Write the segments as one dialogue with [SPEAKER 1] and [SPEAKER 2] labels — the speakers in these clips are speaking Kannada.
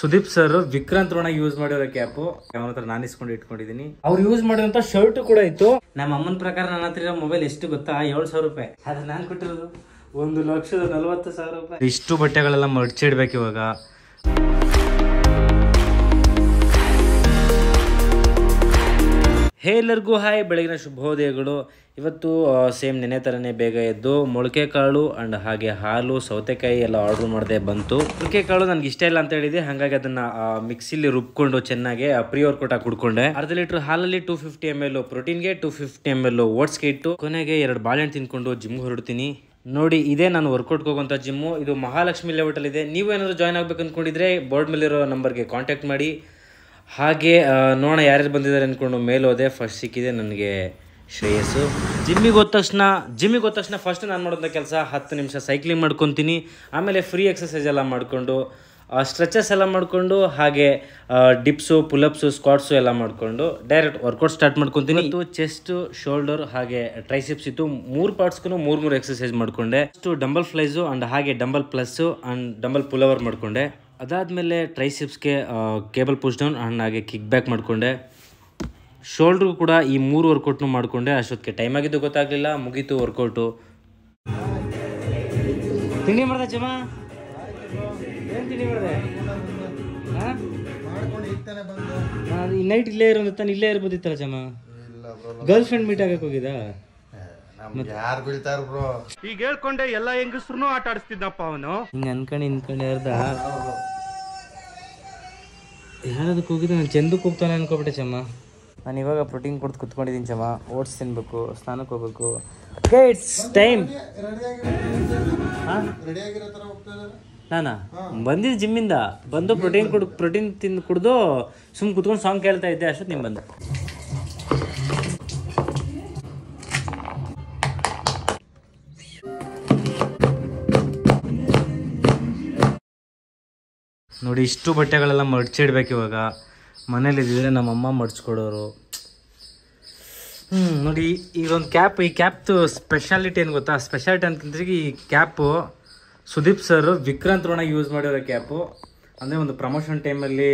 [SPEAKER 1] ಸುದೀಪ್ ಸರ್ ವಿಕ್ರಾಂತ್ ರೋಣ ಯೂಸ್ ಮಾಡಿರೋ ಕ್ಯಾಪ್ ಅವನ ಹತ್ರ ನಾನು ಇಸ್ಕೊಂಡು ಇಟ್ಕೊಂಡಿದ್ದೀನಿ. ಅವ್ರು ಯೂಸ್ ಮಾಡಿರೋಂಥ ಶರ್ಟ್ ಕೂಡ ಇತ್ತು. ನಮ್ಮ ಅಮ್ಮನ ಪ್ರಕಾರ ನನ್ನ ಹತ್ರ ಇರೋ ಮೊಬೈಲ್ ಎಷ್ಟು ಗೊತ್ತಾ, 7,000 ರೂಪಾಯಿ. ಆದ್ರೆ ನಾನು ಕೊಟ್ಟಿರೋದು 1,40,000 ರೂಪಾಯಿ. ಇಷ್ಟು ಬಟ್ಟೆಗಳೆಲ್ಲ ಮಡ್ಚಿಡ್ಬೇಕು ಇವಾಗ. ಹೇ ಎಲ್ಲರಿಗೂ ಹಾಯ್, ಬೆಳಗಿನ ಶುಭೋದಯಗಳು. ಇವತ್ತು ಸೇಮ್ ನೆನೆ ಥರನೇ ಬೇಗ ಎದ್ದು ಮೊಳಕೆ ಕಾಳು ಆ್ಯಂಡ್ ಹಾಗೆ ಹಾಲು ಸೌತೆಕಾಯಿ ಎಲ್ಲ ಆರ್ಡ್ರ್ ಮಾಡಿದೆ ಬಂತು. ಮೊಳಕೆ ಕಾಳು ನನಗೆ ಇಷ್ಟ ಇಲ್ಲ ಅಂತ ಹೇಳಿದೆ, ಹಾಗಾಗಿ ಅದನ್ನು ಮಿಕ್ಸಿಲಿ ರುಬ್ಕೊಂಡು ಚೆನ್ನಾಗಿ ಪ್ರಿವರ್ಕೌಟ್ ಆಗಿ ಕುಡ್ಕೊಂಡೆ. ಅರ್ಧ ಲೀಟ್ರ್ ಹಾಲಲ್ಲಿ 250 ml ಪ್ರೋಟೀನ್ಗೆ, 250 ml ಓಟ್ಸ್ಗೆ ಇಟ್ಟು ಕೊನೆಗೆ 2 ಬಾಳೆಹಣ್ಣು ತಿನ್ಕೊಂಡು ಜಿಮ್ಗೆ ಹೊರಡ್ತೀನಿ. ನೋಡಿ, ಇದೇ ನಾನು ವರ್ಕೌಟ್ಗೆ ಹೋಗೋಂಥ ಜಿಮ್ಮು. ಇದು ಮಹಾಲಕ್ಷ್ಮಿ ಲೇಔಟಲ್ಲಿದೆ. ನೀವು ಏನಾದರೂ ಜಾಯ್ನ್ ಆಗಬೇಕು ಅಂದ್ಕೊಂಡಿದ್ರೆ ಬೋರ್ಡ್ ಮೇಲಿರೋ ನಂಬರ್ಗೆ ಕಾಂಟ್ಯಾಕ್ಟ್ ಮಾಡಿ. ಹಾಗೆ ನೋಡೋಣ ಯಾರ್ಯಾರು ಬಂದಿದ್ದಾರೆ ಅಂದ್ಕೊಂಡು ಮೇಲೆ ಹೋದೆ. ಫಸ್ಟ್ ಸಿಕ್ಕಿದೆ ನನಗೆ ಶ್ರೇಯಸ್ಸು. ಜಿಮ್ಮಿಗೆ ಹೋದ ತಕ್ಷಣ ಫಸ್ಟ್ ನಾನು ಮಾಡೋಂಥ ಕೆಲಸ 10 ನಿಮಿಷ ಸೈಕ್ಲಿಂಗ್ ಮಾಡ್ಕೊತೀನಿ. ಆಮೇಲೆ ಫ್ರೀ ಎಕ್ಸಸೈಸ್ ಎಲ್ಲ ಮಾಡಿಕೊಂಡು ಸ್ಟ್ರೆಚಸ್ ಎಲ್ಲ ಮಾಡಿಕೊಂಡು ಹಾಗೆ ಡಿಪ್ಸು, ಪುಲಪ್ಸು, ಸ್ಕ್ವಾಟ್ಸು ಎಲ್ಲ ಮಾಡಿಕೊಂಡು ಡೈರೆಕ್ಟ್ ವರ್ಕೌಟ್ ಸ್ಟಾರ್ಟ್ ಮಾಡ್ಕೊತೀನಿ. ಮತ್ತು ಚೆಸ್ಟು, ಶೋಲ್ಡರ್ ಹಾಗೆ ಟ್ರೈಸಿಪ್ಸ್ ಇತ್ತು. 3 ಪಾರ್ಟ್ಸ್ಗೂ 3 ಎಕ್ಸಸೈಸ್ ಮಾಡಿಕೊಂಡೆ. ಅಷ್ಟು ಡಂಬಲ್ ಫ್ಲೈಸು ಆ್ಯಂಡ್ ಹಾಗೆ ಡಂಬಲ್ ಪ್ಲಸ್ಸು ಆ್ಯಂಡ್ ಡಂಬಲ್ ಪುಲವರ್ ಮಾಡಿಕೊಂಡೆ. ಅದಾದಮೇಲೆ ಟ್ರೈಸಿಪ್ಸ್ಗೆ ಕೇಬಲ್ ಪುಷ್ ಡೌನ್ ಆ್ಯಂಡ್ ಹಾಗೆ ಕಿಕ್ ಬ್ಯಾಕ್ ಮಾಡಿಕೊಂಡೆ. ಶೋಲ್ಡ್ರಿಗೂ ಕೂಡ ಈ 3 ವರ್ಕೌಟ್ನು ಮಾಡಿಕೊಂಡೆ. ಅಷ್ಟೊತ್ತಿಗೆ ಟೈಮ್ ಆಗಿದ್ದು ಗೊತ್ತಾಗಲಿಲ್ಲ, ಮುಗೀತು ವರ್ಕೌಟು. ತಿಂಡಿ ಮಾಡಿದೆ ಜಮ? ಏನು ತಿಂಡಿ ಮಾಡಿದೆ? ಈ ನೈಟ್ ಇಲ್ಲೇ ಇರೋದು ತಾನು, ಇಲ್ಲೇ ಇರ್ಬೋದಿತ್ತಲ್ಲ ಜಮ? ಗರ್ಲ್ ಫ್ರೆಂಡ್ ಮೀಟ್ ಆಗಕ್ಕೆ ಹೋಗಿದ್ದಾ?
[SPEAKER 2] ಯಾರು ಬೀಳ್ತಾರ ಬ್ರೋ?
[SPEAKER 1] ಈಗ ಹೇಳ್ಕೊಂಡೆ ಎಲ್ಲ ಹೆಂಗಸ್ರು ಆಟ ಆಡಿಸ್ತಿದ್ದಪ್ಪ ಅವನು. ಹಿಂಗೆ ಅನ್ಕೊಂಡು ಯಾರ್ದ ಯಾರದಕ್ಕೆ ಹೋಗಿದ್ದೆ? ನಾನು ಚಂದಕ್ಕೆ ಹೋಗ್ತಾನೆ ಅನ್ಕೋಬಿಟ್ಟೆ ಚಮ್ಮ. ನಾನು ಇವಾಗ ಪ್ರೋಟೀನ್ ಕೊಡ್ತು ಕುತ್ಕೊಂಡಿದ್ದೀನಿ ಚಮ್ಮ. ಓಟ್ಸ್ ತಿನ್ಬೇಕು, ಸ್ನಾನಕ್ಕೆ ಹೋಗ್ಬೇಕು. It's time. ನಾನಾ ಬಂದಿದ್ದು ಜಿಮ್ಮಿಂದ ಬಂದು ಪ್ರೋಟೀನ್ ತಿಂದು ಕುಡ್ದು ಸುಮ್ಮನೆ ಕುತ್ಕೊಂಡು ಸಾಂಗ್ ಕೇಳ್ತಾ ಇದ್ದೆ. ಅಷ್ಟೊತ್ತು ನಿಮ್ಮ ಬಂದು ನೋಡಿ, ಇಷ್ಟು ಬಟ್ಟೆಗಳೆಲ್ಲ ಮಡ್ಚಿಡ್ಬೇಕು ಇವಾಗ. ಮನೇಲಿದ್ದರೆ ನಮ್ಮಮ್ಮ ಮಡ್ಚ್ಕೊಡೋರು. ನೋಡಿ, ಈಗೊಂದು ಕ್ಯಾಪ್, ಈ ಕ್ಯಾಪ್ದು ಸ್ಪೆಷಾಲಿಟಿ ಏನು ಗೊತ್ತಾ? ಸ್ಪೆಷಾಲಿಟಿ ಅಂತಂದ್ರೆ ಈ cap Sudeep sir Vikrant Rona use ಮಾಡಿರೋ ಕ್ಯಾಪು. ಅಂದರೆ ಒಂದು ಪ್ರಮೋಷನ್ ಟೈಮಲ್ಲಿ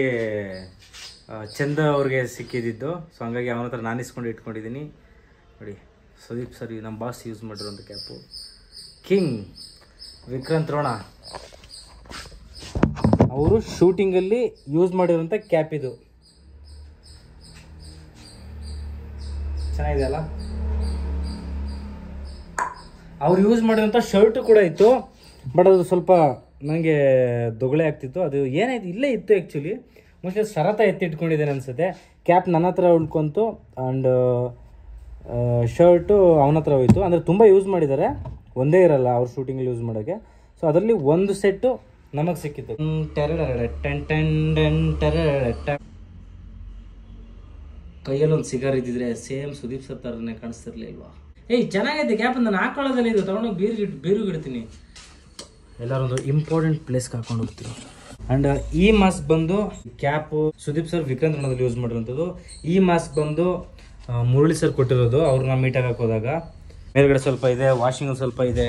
[SPEAKER 1] ಚಂದ ಅವ್ರಿಗೆ ಸಿಕ್ಕಿದ್ದು. ಸೊ ಹಂಗಾಗಿ ಅವನ ಹತ್ರ ನಾನು ಇಸ್ಕೊಂಡು ಇಟ್ಕೊಂಡಿದ್ದೀನಿ. ನೋಡಿ, ಸುದೀಪ್ ಸರ್ ನಮ್ಮ ಬಾಸ್ ಯೂಸ್ ಮಾಡಿರೋಂಥ ಕ್ಯಾಪು. ಕಿಂಗ್ ವಿಕ್ರಾಂತ್ ರೋಣ ಅವರು ಶೂಟಿಂಗಲ್ಲಿ ಯೂಸ್ ಮಾಡಿರೋಂಥ ಕ್ಯಾಪ್ ಇದು. ಚೆನ್ನಾಗಿದೆ ಅಲ್ಲ? ಅವ್ರು ಯೂಸ್ ಮಾಡಿರೋಂಥ ಶರ್ಟು ಕೂಡ ಇತ್ತು. ಬಟ್ ಅದು ಸ್ವಲ್ಪ ನನಗೆ ದೊಗಳೆ ಆಗ್ತಿತ್ತು. ಅದು ಏನಾಯ್ತು, ಇಲ್ಲೇ ಇತ್ತು ಆ್ಯಕ್ಚುಲಿ. ಮೋಸ್ಟ್ಲಿ ಸರತ ಎತ್ತಿಟ್ಕೊಂಡಿದ್ದೇನೆ ಅನಿಸುತ್ತೆ. ಕ್ಯಾಪ್ ನನ್ನ ಹತ್ರ ಉಳ್ಕೊಂತು ಆ್ಯಂಡ್ ಶರ್ಟು ಅವನ ಹತ್ರ ಹೋಯಿತು. ಅಂದರೆ ತುಂಬ ಯೂಸ್ ಮಾಡಿದ್ದಾರೆ, ಒಂದೇ ಇರಲ್ಲ ಅವ್ರು ಶೂಟಿಂಗಲ್ಲಿ ಯೂಸ್ ಮಾಡೋಕ್ಕೆ. ಸೊ ಅದರಲ್ಲಿ ಒಂದು ಸೆಟ್ಟು ನಮಗೆ ಸಿಕ್ಕಿತ್ತು. ಕೈಯಲ್ಲಿ ಒಂದು ಸಿಗಾರ್ ಇದ್ದಿದ್ರೆ ಸೇಮ್ ಸುದೀಪ್ ಸರ್ ಥರನೇ ಕಾಣಿಸ್ತಿರ್ಲಿಲ್ವಾ? ಚೆನ್ನಾಗೈತೆ ಕ್ಯಾಪ್. ನಾನು ಹಾಕೊಳ್ಳೋದಲ್ಲಿ ಇದು ತೊಗೊಂಡೋಗಿ ಬೀರು ಇಡ್ತೀನಿ. ಎಲ್ಲರೊಂದು ಇಂಪಾರ್ಟೆಂಟ್ ಪ್ಲೇಸ್ಗೆ ಹಾಕೊಂಡು ಹೋಗ್ತೀನಿ. ಆ್ಯಂಡ್ ಈ ಮಾಸ್ಕ್ ಬಂದು ಕ್ಯಾಪು ಸುದೀಪ್ ಸರ್ ವಿಕ್ರಾಂತ್ ರೋಣದಲ್ಲಿ ಯೂಸ್ ಮಾಡಿರೋಂಥದ್ದು. ಈ ಮಾಸ್ಕ್ ಬಂದು ಮುರಳಿ ಸರ್ ಕೊಟ್ಟಿರೋದು. ಅವ್ರನ್ನ ಮೀಟ್ ಆಗಕ್ಕೆ ಹೋದಾಗ. ಮೇಲ್ಗಡೆ ಸ್ವಲ್ಪ ಇದೆ, ವಾಷಿಂಗಲ್ಲಿ ಸ್ವಲ್ಪ ಇದೆ,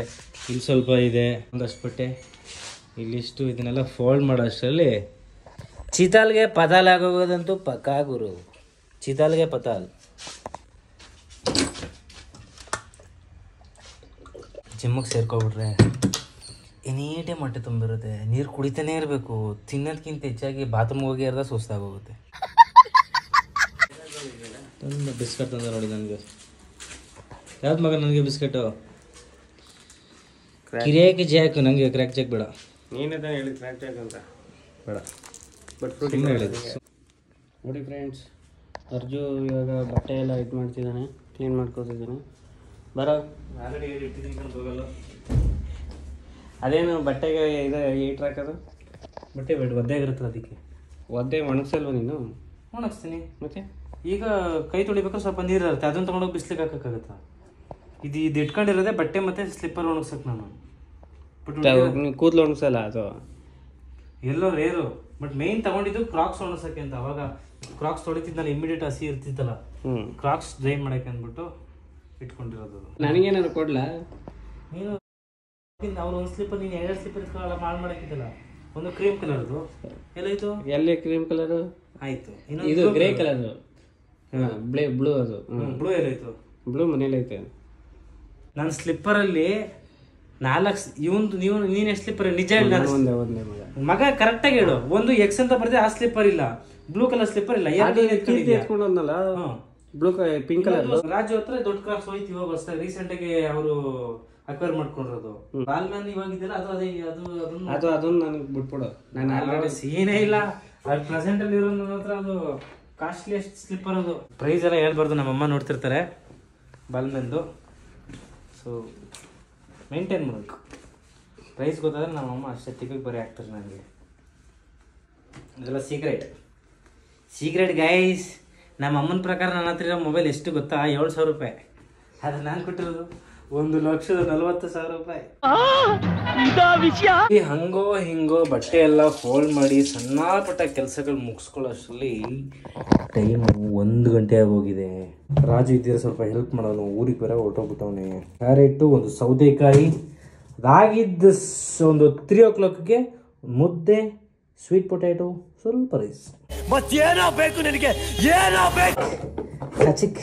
[SPEAKER 1] ಇಲ್ಲಿ ಸ್ವಲ್ಪ ಇದೆ, ಒಂದಷ್ಟು ಬಟ್ಟೆ ಇಲ್ಲಿಷ್ಟು. ಇದನ್ನೆಲ್ಲ ಫೋಲ್ಡ್ ಮಾಡೋ ಅಷ್ಟರಲ್ಲಿ ಚಿತಾಲ್ಗೆ ಪತಾಲ್ ಆಗೋಗೋದಂತೂ ಪಕ್ಕಾ ಗುರು. ಚಿತಾಲ್ಗೆ ಪತಾಲ್. ಜಿಮ್ಮಿಗೆ ಸೇರ್ಕೊಬಿಟ್ರೆ ಎನಿ ಟೈಮ್ ಹೊಟ್ಟೆ ತುಂಬಿರುತ್ತೆ. ನೀರು ಕುಡಿತಾನೇ ಇರಬೇಕು. ತಿನ್ನೋದಕ್ಕಿಂತ ಹೆಚ್ಚಾಗಿ ಬಾತ್ರೂಮ್ಗೆ ಹೋಗಿ ಅರ್ಧ ಸುಸ್ತಾಗೋಗುತ್ತೆ. ಒಂದು ಬಿಸ್ಕೆಟ್ ತಂದ ನೋಡಿ ನನಗೆ. ಯಾವ್ದು ಮಗ ನನಗೆ ಬಿಸ್ಕೆಟು? ಕಿರಿಯಾಕಿ ಜಾಕ್. ನನಗೆ ಕ್ರ್ಯಾಕ್ ಜಾಕ್ ಬೇಡ.
[SPEAKER 3] ನೀನೇ ತಾನೇ ಹೇಳಿದ್ದು ಕ್ರ್ಯಾಕ್ ಜಾಕ್ ಅಂತ.
[SPEAKER 1] ಬೇಡ,
[SPEAKER 3] ಬಟ್ ಪ್ರೋಟೀನ್ ಹೇಳಿದ್ದು. ನೋಡಿ ಫ್ರೆಂಡ್ಸ್, ಅರ್ಜು ಇವಾಗ ಬಟ್ಟೆ ಎಲ್ಲ ಇದು ಮಾಡ್ತಿದ್ದಾನೆ, ಕ್ಲೀನ್ ಮಾಡ್ಕೊತಿದ್ದಾನೆ. ಬರೋ
[SPEAKER 1] ಹೋಗಲ್ಲ.
[SPEAKER 3] ಅದೇನು ಬಟ್ಟೆಗೆ ಇದು ಏಟ್ರ್ ಹಾಕೋದು?
[SPEAKER 1] ಬಟ್ಟೆ ಬೇಡ, ಒದ್ದೆಗಿರುತ್ತಲ್ಲ ಅದಕ್ಕೆ.
[SPEAKER 3] ಒದ್ದೆ ಒಣಗಿಸಲ್ವ ನೀನು?
[SPEAKER 1] ಒಣಗಿಸ್ತೀನಿ.
[SPEAKER 3] ಮತ್ತೆ
[SPEAKER 1] ಈಗ ಕೈ ತೊಳಿಬೇಕಾದ್ರೆ ಸ್ವಲ್ಪ ನೀರು ಇರುತ್ತೆ, ಅದನ್ನು ತೊಗೊಂಡೋಗಿ ಬಿಸ್ಲಿಕ್ಕೆ ಹಾಕೋಕ್ಕಾಗತ್ತಾ? ಇದು ಇಟ್ಕೊಂಡಿರೋದೇ ಬಟ್ಟೆ ಮತ್ತು ಸ್ಲಿಪ್ಪರ್ ಒಣಗ್ಸಕ್ಕೆ ನಾನು. ಬಟ್
[SPEAKER 3] ಕೂದಲು ಒಣಗಿಸಲ್ಲ ಅದು
[SPEAKER 1] ಎಲ್ಲೋ ರೇರು. ಬಟ್ ಮೇಯ್ನ್ ತಗೊಂಡಿದ್ದು ಕ್ರಾಕ್ಸ್ ಒಣಗ್ಸಕ್ಕೆ ಅಂತ. ಅವಾಗ ಕ್ರಾಕ್ಸ್ ತೊಳಿತಿದ್ನಲ್ಲ, ಇಮಿಡಿಯೇಟ್ ಹಸಿ ಇರ್ತಿತ್ತಲ್ಲ, ಕ್ರಾಕ್ಸ್ ಡ್ರೈ ಮಾಡೋಕ್ಕೆ ಅಂದ್ಬಿಟ್ಟು ಇಟ್ಕೊಂಡಿರೋದು.
[SPEAKER 3] ನನಗೇನಾದ್ರು ಕೊಡ್ಲಾ?
[SPEAKER 1] ನೀನು ಅವ್ರು ಒಂದು ಸ್ಲಿಪ್ಪರ್, ನೀನು 2 ಸ್ಲಿಪ್ಪರ್ ಇಟ್ಕೊಳ್ಳಲ್ಲ, ಮಾಡು ಮಾಡೋಕ್ಕಿದ್ದಲ್ಲ. ಒಂದು ಕ್ರೀಮ್ ಕಲರ್ದು ಎಲ್ಲಾಯ್ತು
[SPEAKER 3] ಎಲ್ಲಿ ಕ್ರೀಮ್ ಕಲರು
[SPEAKER 1] ಆಯ್ತು
[SPEAKER 3] ಇದು ಗ್ರೇ ಕಲರ್ ಬ್ಲೂ ಅದು
[SPEAKER 1] ಬ್ಲೂ ಎಲ್ಲಾಯ್ತು
[SPEAKER 3] ಬ್ಲೂ ಮನೇಲಿ ಐತೆ
[SPEAKER 1] ನನ್ನ ಸ್ಲಿಪ್ಪರಲ್ಲಿ 4 ಇವಂದು ನೀನ್ ಎಷ್ಟು ಸ್ಲಿಪ್ಪರ್ ನಿಜ ಇಲ್ಲ
[SPEAKER 3] ಒಂದೇ
[SPEAKER 1] ಮಗ ಕರೆಕ್ಟಾಗಿ ಹೇಳು ಒಂದು ಎಕ್ಸ್ ಅಂತ ಬರ್ದೆ ಆ ಸ್ಲಿಪ್ಪರ್ ಇಲ್ಲ ಬ್ಲೂ ಕಲರ್ ಸ್ಲಿಪ್ಪರ್ ಇಲ್ಲ
[SPEAKER 3] ಎತ್ಕೊಂಡು ಹೋದ್ನಲ್ಲ ಬ್ಲೂ ಪಿಂಕ್ ಕಲರ್
[SPEAKER 1] ರಾಜು ಹತ್ರ ದೊಡ್ಡ ಕ್ರಾಸ್ ಹೋಯ್ತು ಇವಾಗ ಹೊಸದಾಗಿ ರೀಸೆಂಟ್ ಆಗಿ ಅವರು ಅಕ್ವೈರ್ ಮಾಡ್ಕೊಂಡಿರೋದು ಬಾಲ್ ಮ್ಯಾನ್ ಇವಾಗ ಇದೆಲ್ಲ ಅದು ಅದೇ ಅದು
[SPEAKER 3] ಅದನ್ನ ನನಗೆ ಬಿಟ್ಬಿಡು ನಾನು ಆಲ್ರೆಡಿ
[SPEAKER 1] ಸೀನೇ ಇಲ್ಲ ಅದು ಪ್ರೆಸೆಂಟ್ ಅಲ್ಲಿ ಇರೋ ನನ್ನ ಹತ್ರ ಅದು ಕಾಸ್ಟ್ಲಿಯಸ್ಟ್ ಸ್ಲಿಪ್ಪರ್ ಅದು ಪ್ರೈಸ್ ಎಲ್ಲ ಹೇಳ್ಬಾರ್ದು ನಮ್ಮಮ್ಮ ನೋಡ್ತಿರ್ತಾರೆ ಬಾಲ್ ಮ್ಯಾನ್ದು ಸೊ ಮೇಂಟೈನ್ ಮಾಡಬೇಕು ಪ್ರೈಸ್ ಗೊತ್ತಾದ್ರೆ ನಮ್ಮಮ್ಮ ಅಷ್ಟೇ ತಿಕ್ಕಕ್ಕೆ ಬರೀ ಆಗ್ತಾರೆ ನನಗೆ ಅದೆಲ್ಲ ಸೀಕ್ರೆಟ್ ಗೈಸ್ ನಮ್ಮ ಅಮ್ಮನ ಪ್ರಕಾರ ನನ್ನ ಹತ್ರ ಇರೋ ಮೊಬೈಲ್ ಎಷ್ಟು ಗೊತ್ತಾ 7,000 ರೂಪಾಯಿ ಅದು ನಾನು ಕೊಟ್ಟಿರೋದು 1,40,000 ರೂಪಾಯಿ ಹಂಗೋ ಹಿಂಗೋ ಬಟ್ಟೆ ಎಲ್ಲ ಫೋಲ್ಡ್ ಮಾಡಿ ಸಣ್ಣ ಪುಟ್ಟ ಕೆಲಸಗಳು ಮುಗಿಸ್ಕೊಳ್ಳೋಷ್ಟರಲ್ಲಿ ಟೈಮ್ 1 ಗಂಟೆ ಆಗೋಗಿದೆ. ರಾಜು ಇದ್ದಿರೋ ಸ್ವಲ್ಪ ಹೆಲ್ಪ್ ಮಾಡೋನು, ಊರಿಗೆ ಬೇರೆ ಹೊರಟೋಗ್ಬಿಟ್ಟವನೆ. ಕ್ಯಾರೆಟು, ಒಂದು ಸೌತೆಕಾಯಿ, ಅದಾಗಿದ್ದ ಒಂದು 3 o'clockಗೆ ಮುದ್ದೆ, ಸ್ವೀಟ್ ಪೊಟ್ಯಾಟೊ, ಸ್ವಲ್ಪ ರೈಸ್. ಮತ್ತೇನೋ ಬೇಕು ನನಗೆ, ಏನೋ ಬೇಕು ಚಿಕ್.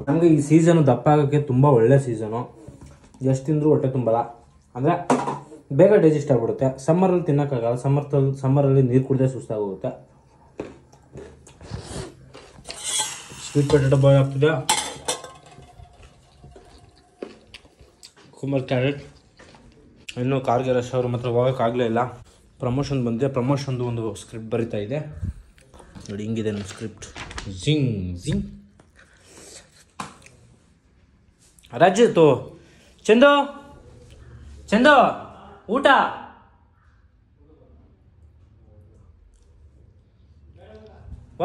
[SPEAKER 1] ನಮಗೆ ಈ ಸೀಸನು ದಪ್ಪ ಆಗೋಕ್ಕೆ ತುಂಬ ಒಳ್ಳೆ ಸೀಸನು. ಎಷ್ಟು ತಿಂದರೂ ಹೊಟ್ಟೆ ತುಂಬಲ್ಲ, ಅಂದರೆ ಬೇಗ ಡೈಜೆಸ್ಟ್ ಆಗಿಬಿಡುತ್ತೆ. ಸಮ್ಮರಲ್ಲಿ ತಿನ್ನೋಕ್ಕಾಗಲ್ಲ, ಸಮ್ಮರಲ್ಲಿ ನೀರು ಕುಡಿದ್ರೆ ಸುಸ್ತಾಗೋಗುತ್ತೆ. ಸ್ವೀಟ್ ಪೊಟ್ಯಾಟೊ ಬಾಯ್ ಆಗ್ತಿದೆ, ಕುಂಬಲ್ ಕ್ಯಾರೆಟ್. ಇನ್ನೂ ಕಾರ್ಗೆ ರಶ್ ಅವ್ರ ಮಾತ್ರ ಹೋಗೋಕ್ಕಾಗಲೇ ಇಲ್ಲ. ಪ್ರಮೋಷನ್ ಬಂದಿದೆ, ಪ್ರಮೋಷನ್ದು ಒಂದು ಸ್ಕ್ರಿಪ್ಟ್ ಬರಿತಾ ಇದೆ ನೋಡಿ. ಹಿಂಗಿದೆ ನಮ್ಮ ಸ್ಕ್ರಿಪ್ಟ್. ಜಿಂಗ್ ರಾಜು ತೋ ಚಂದು ಊಟ.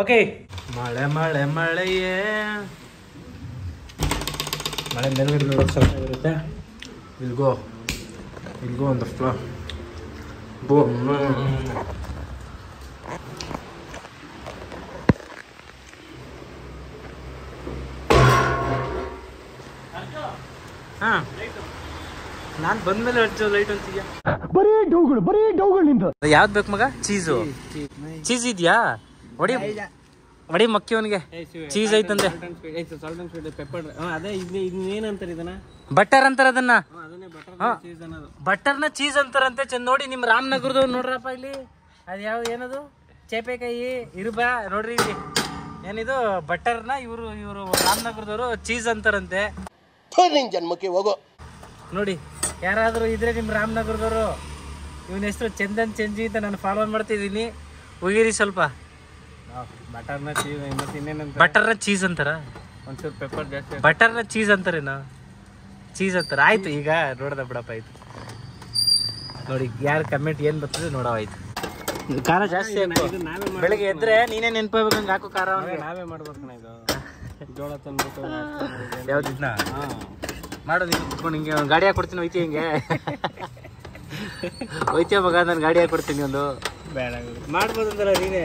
[SPEAKER 1] ಓಕೆ. ಮಳೆ ಮಳೆಯೇ ಮಳೆ ಮೇಲ್ಗಡೆ ನೋಡೋಕೆ ಸ್ವಲ್ಪ ಇರುತ್ತೆ. ಇಲ್ಗೋ ಒಂದು ಫ್ಲೋರ್ ಹಾಂ. ನಾನು ಬಂದ್ಮೇಲೆ ಹಚ್ಚೋ ಲೈಟ್ ಅಂತೀಯ. ಬರೀ ಡೌಗಳಿಂದ ಯಾವ್ದು ಬೇಕು ಮಗ? ಚೀಸ್ ಇದೆಯಾ? ಒಡಿ ಮಕ್ಕಿ ಅವನಿಗೆ ಚೀಸ್ ಐತಂದೆ. ಬಟರ್ ಅಂತಾರ ಅದನ್ನ, ಬಟರ್ನ ಚೀಸ್ ಅಂತಾರಂತೆ. ಚಂದ ನೋಡಿ, ನಿಮ್ಮ ರಾಮನಗರದವ್ರು ನೋಡ್ರಪ್ಪ ಇಲ್ಲಿ. ಅದು ಏನದು ಚೇಪೆಕಾಯಿ ಇರುಬಾ ನೋಡ್ರಿ ಇಲ್ಲಿ. ಏನಿದು ಬಟರ್ನ ಇವರು ರಾಮನಗರದವರು ಚೀಸ್ ಅಂತಾರಂತೆ. ಜನ್ಮಕ್ಕೆ ಹೋಗೋ ನೋಡಿ, ಯಾರಾದರೂ ಇದ್ರೆ ನಿಮ್ಮ ರಾಮನಗರದವರು, ಇವನ ಹೆಸರು ಚಂದನ್ ಚಂಜಿ ಅಂತ ನಾನು ಫಾಲೋ ಮಾಡ್ತಿದ್ದೀನಿ. ಹೋಗಿರಿ ಸ್ವಲ್ಪ. ಬಟರ್ನ ಚೀಸ್ ಮತ್ತೆ ಇನ್ನೇನಂತ, ಬಟರ್ನ ಚೀಸ್ ಅಂತಾರ, ಒಂಚೂರು ಪೆಪ್ಪರ್ ಜಾಸ್ತಿ. ಬಟರ್ನ ಚೀಸ್ ಅಂತಾರೇನಾ? ಚೀಸ್ ಅಂತಾರೆ. ಆಯ್ತು, ಈಗ ನೋಡ್ದ ಬಿಡಪ್ಪ. ಆಯ್ತು ನೋಡಿ, ಯಾರು ಕಮೆಂಟ್ ಏನು ಬರ್ತದೆ ನೋಡವಾಯ್ತು. ಖಾರ ಜಾಸ್ತಿ ಬೆಳಗ್ಗೆ ಎದ್ರೆ ನೀನೇ ನೆನಪಾಗಂಗೆ ಹಾಕು ಖಾರ. ನಾವೇ ಮಾಡ್ಬೇಕು ಇದು. ಜೋಳ ತಂದ್ಬಿಟ್ಟು ಯಾವ್ದಿದ್ನ ಮಾಡೋದು ಕುತ್ಕೊಂಡು ಹಿಂಗೆ ಒಂದು ಗಾಡಿ ಹಾಕೊಡ್ತೀನಿ. ಹೋಯ್ತಿ ಹಿಂಗೆ ಹೋಯ್ತೀಯ ಮಗ, ನಾನು ಗಾಡಿ ಹಾಕೊಡ್ತೀನಿ. ಒಂದು ಬೇಡ ಮಾಡ್ಬೋದು ಅಂದಲ್ಲ ನೀನೇ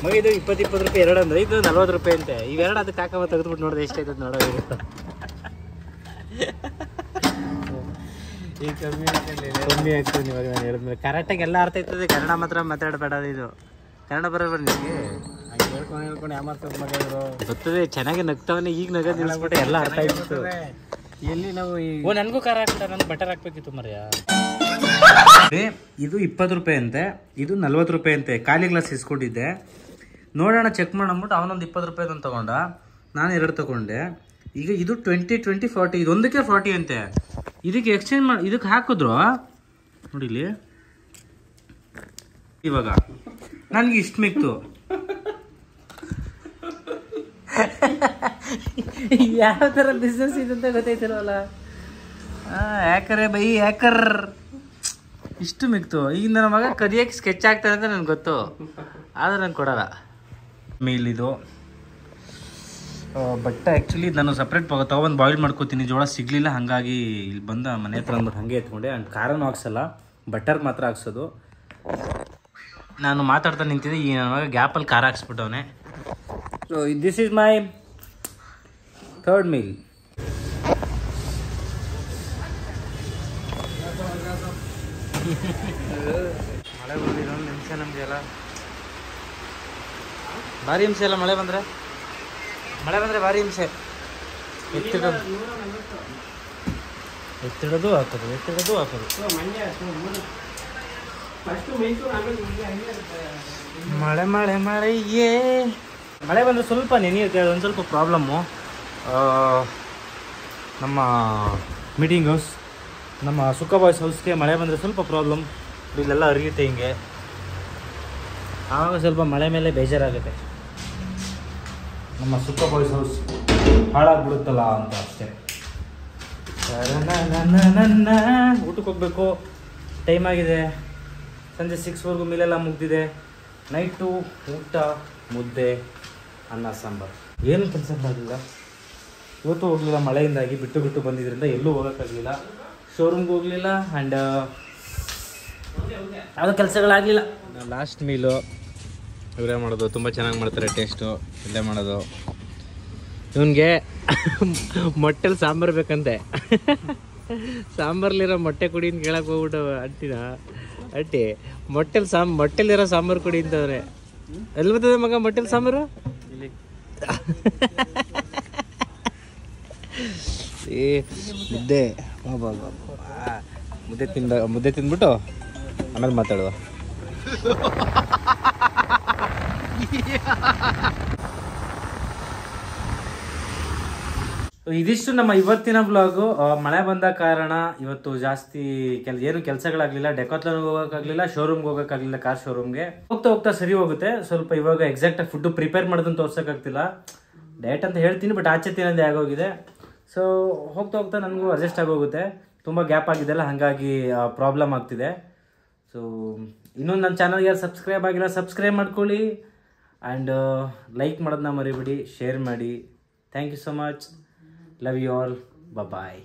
[SPEAKER 1] ಮಗ. ಇದು 20 ರೂಪಾಯಿ ಎರಡು ಅಂದ್ರೆ, ಇದು 40 ರೂಪಾಯಿ ಅಂತೆ. ಇವೆರಡು ಅದಕ್ಕೆ ಹಾಕೋ ತೆಗೆದ್ಬಿಟ್ಟು ನೋಡಿದೆ ಎಷ್ಟಾಯ್ತದ ನೋಡೋ. ಈಗ ಕಮ್ಮಿ ಆಗ್ತದೆ ಇವಾಗ ನಾನು ಹೇಳಿದ್ಮೇಲೆ. ಕರೆಕ್ಟಾಗಿ ಎಲ್ಲ ಅರ್ಥ ಆಗ್ತದೆ, ಕನ್ನಡ ಮಾತ್ರ ಮಾತಾಡಬೇಡ. ಇದು ಕನ್ನಡ ಬರೋಬರ ನಿಮಗೆ ಹೇಳ್ಕೊಂಡು ಯಾಮಾರ್ಸೋದು ಮಗ. ಇವರು ಗೊತ್ತದೆ, ಚೆನ್ನಾಗಿ ನಗ್ತಾವನೆ. ಈಗ ನಗದು ನಿಲ್ಲಿಸ್ಬಿಟ್ಟೆ, ಎಲ್ಲ ಅರ್ಥ ಆಗ್ಬಿಟ್ಟು. ಎಲ್ಲಿ ನಾವು ನನಗೂ ಖಾರ ಹಾಕ್ಬಿಟ್ಟ, ನನಗೆ ಬಟರ್ ಹಾಕ್ಬೇಕಿತ್ತು ಮರ್ಯ. ಇದು 20 ರೂಪಾಯಿ ಅಂತೆ, ಇದು 40 ರೂಪಾಯಿ ಅಂತೆ. ಖಾಲಿ ಗ್ಲಾಸ್ ಇಸ್ಕೊಂಡಿದ್ದೆ, ನೋಡೋಣ ಚೆಕ್ ಮಾಡಂದ್ಬಿಟ್ಟು ಅವನೊಂದು 20 ರೂಪಾಯಿದೊಂದು ತೊಗೊಂಡ, ನಾನು 2 ತೊಗೊಂಡೆ. ಈಗ ಇದು 20, 20, 40, ಇದೊಂದಕ್ಕೆ 40 ಅಂತೆ. ಇದಕ್ಕೆ ಎಕ್ಸ್ಚೇಂಜ್ ಮಾಡಿ ಇದಕ್ಕೆ ಹಾಕಿದ್ರು ನೋಡಿಲಿ. ಇವಾಗ ನನಗೆ ಇಷ್ಟು ಮಿಕ್ತು. ಯಾವ ಥರ ಬಿಸ್ನೆಸ್ ಇದಂತ ಗೊತ್ತೈತಿರಲ್ಲ. ಯಾಕರೆ ಬೈ ಯಾಕರ್ ಇಷ್ಟು ಮಿಕ್ತು. ಈಗ ನನ್ನ ಮಗ ಕದಿಯಕ್ಕೆ ಸ್ಕೆಚ್ ಆಗ್ತಾನೆ ಅಂತ ನನಗೆ ಗೊತ್ತು, ಆದರೆ ನಾನು ಕೊಡಲ್ಲ. ಮೇಲಿದು ಬಟ್ ಆ್ಯಕ್ಚುಲಿ ನಾನು ಸಪ್ರೇಟ್ ತೊಗೊಂಡು ಬಾಯ್ಲ್ ಮಾಡ್ಕೋತೀನಿ. ಜೋಳ ಸಿಗಲಿಲ್ಲ, ಹಾಗಾಗಿ ಇಲ್ಲಿ ಬಂದ ಮನೆ ಹತ್ರ ಅಂದ್ಬಿಟ್ಟು ಹಾಗೆ ಎತ್ಕೊಂಡೆ. ಆ್ಯಂಡ್ ಖಾರನೂ ಹಾಕ್ಸಲ್ಲ, ಬಟರ್ ಮಾತ್ರ ಹಾಕ್ಸೋದು. ನಾನು ಮಾತಾಡ್ತಾ ನಿಂತಿದ್ದೆ, ಈ ನನ್ನ ಮಗ ಗ್ಯಾಪಲ್ಲಿ ಖಾರ ಹಾಕ್ಸ್ಬಿಟ್ಟವನೆ. So this is my third meal. ಮಳೆ ಬಂದಿರೋ ಒಂದು ನಿಮಿಷ ನಮಗೆಲ್ಲ ಭಾರಿ ಹಿಂಸೆ ಅಲ್ಲ ಮಳೆ ಬಂದರೆ ಭಾರಿ ಹಿಂಸೆ. ಎತ್ತಿಡೋದು ಹಾಕೋದು ಮಳೆ ಬಂದರೆ ಸ್ವಲ್ಪ ನೆನೆಯುತ್ತೆ. ಅದೊಂದು ಸ್ವಲ್ಪ ಪ್ರಾಬ್ಲಮ್ಮು. ನಮ್ಮ ಮೀಟಿಂಗ್ ಹೌಸ್, ನಮ್ಮ ಸುಖ ಬಾಯ್ಸ್ ಹೌಸ್ಗೆ ಮಳೆ ಬಂದರೆ ಸ್ವಲ್ಪ ಪ್ರಾಬ್ಲಮ್. ಇಲ್ಲೆಲ್ಲ ಹರಿಯುತ್ತೆ ಹಿಂಗೆ, ಆವಾಗ ಸ್ವಲ್ಪ ಮಳೆ ಮೇಲೆ ಬೇಜಾರಾಗುತ್ತೆ. ನಮ್ಮ ಸುಖ ಬಾಯ್ಸ್ ಹೌಸ್ ಹಾಳಾಗ್ಬಿಡುತ್ತಲ್ಲ ಅಂತ ಅಷ್ಟೇ. ಊಟಕ್ಕೆ ಹೋಗ್ಬೇಕು, ಟೈಮ್ ಆಗಿದೆ. ಸಂಜೆ 6ವರೆಗೂ ಮೀಲೆಲ್ಲ ಮುಗ್ದಿದೆ. ನೈಟು ಊಟ ಮುದ್ದೆ ಅನ್ನ ಸಾಂಬಾರು. ಏನು ಕೆಲಸಗಳಾಗಲಿಲ್ಲ ಇವತ್ತು, ಹೋಗಲಿಲ್ಲ ಮಳೆಯಿಂದಾಗಿ. ಬಿಟ್ಟು ಬಂದಿದ್ದರಿಂದ ಎಲ್ಲೂ ಹೋಗೋಕ್ಕಾಗಲಿಲ್ಲ. ಶೋರೂಮ್ಗೆ ಹೋಗಲಿಲ್ಲ ಆ್ಯಂಡ್ ಯಾವುದೋ ಕೆಲಸಗಳಾಗಲಿಲ್ಲ. ಲಾಸ್ಟ್ ಮೀಲು ಇವರೇ ಮಾಡೋದು, ತುಂಬ ಚೆನ್ನಾಗಿ ಮಾಡ್ತಾರೆ. ಟೇಸ್ಟು ಇಲ್ಲೇ ಮಾಡೋದು. ಇವನಿಗೆ ಮೊಟ್ಟೆಲಿ ಸಾಂಬಾರು ಬೇಕಂತೆ. ಸಾಂಬಾರ್ಲಿರೋ ಮೊಟ್ಟೆ ಕುಡಿ ಅಂತ ಕೇಳಕ್ಕೆ ಹೋಗ್ಬಿಟ್ಟು ಅಟ್ಟಿ ಮೊಟ್ಟೆಲಿರೋ ಸಾಂಬಾರು ಕುಡಿ ಅಂತವ್ರೆ. ಎಲ್ಲಿ ಬರ್ತದೆ ಮಗ ಮೊಟ್ಟೆಲಿ ಸಾಂಬಾರು? ಮುದ್ದೆ ತಿಂದ್ಬಿಟ್ಟು ಆಮೇಲೆ ಮಾತಾಡುವ. ಇದಿಷ್ಟು ನಮ್ಮ ಇವತ್ತಿನ ಬ್ಲಾಗು. ಮಳೆ ಬಂದ ಕಾರಣ ಇವತ್ತು ಜಾಸ್ತಿ ಏನು ಕೆಲಸಗಳಾಗಲಿಲ್ಲ. ಡೆಕಾತ್ಲಾನ್ಗೆ ಹೋಗೋಕ್ಕಾಗಲಿಲ್ಲ, ಶೋರೂಮ್ಗೆ ಹೋಗೋಕ್ಕಾಗಲಿಲ್ಲ, ಕಾರ್ ಶೋರೂಮ್ಗೆ. ಹೋಗ್ತಾ ಸರಿ ಹೋಗುತ್ತೆ. ಸ್ವಲ್ಪ ಇವಾಗ ಎಕ್ಸಾಕ್ಟಾಗಿ ಫುಡ್ಡು ಪ್ರಿಪೇರ್ ಮಾಡೋದನ್ನು ತೋರ್ಸೋಕ್ಕಾಗ್ತಿಲ್ಲ. ಡಯಟ್ ಅಂತ ಹೇಳ್ತೀನಿ, ಬಟ್ ಆಚೆ ತಿನ್ನೋದೇ ಆಗೋಗಿದೆ. ಸೊ ಹೋಗ್ತಾ ನನಗೂ ಅಡ್ಜಸ್ಟ್ ಆಗೋಗುತ್ತೆ. ತುಂಬ ಗ್ಯಾಪ್ ಆಗಿದೆಲ್ಲ, ಹಾಗಾಗಿ ಪ್ರಾಬ್ಲಮ್ ಆಗ್ತಿದೆ. ಸೊ ಇನ್ನೊಂದು ನನ್ನ ಚಾನಲ್ಗೆ ಯಾರು ಸಬ್ಸ್ಕ್ರೈಬ್ ಆಗಿಲ್ಲ, ಸಬ್ಸ್ಕ್ರೈಬ್ ಮಾಡ್ಕೊಳ್ಳಿ. ಆ್ಯಂಡ್ ಲೈಕ್ ಮಾಡೋದನ್ನ ಮರಿಬೇಡಿ, ಶೇರ್ ಮಾಡಿ. Thank you so much. Love you all. Bye-bye.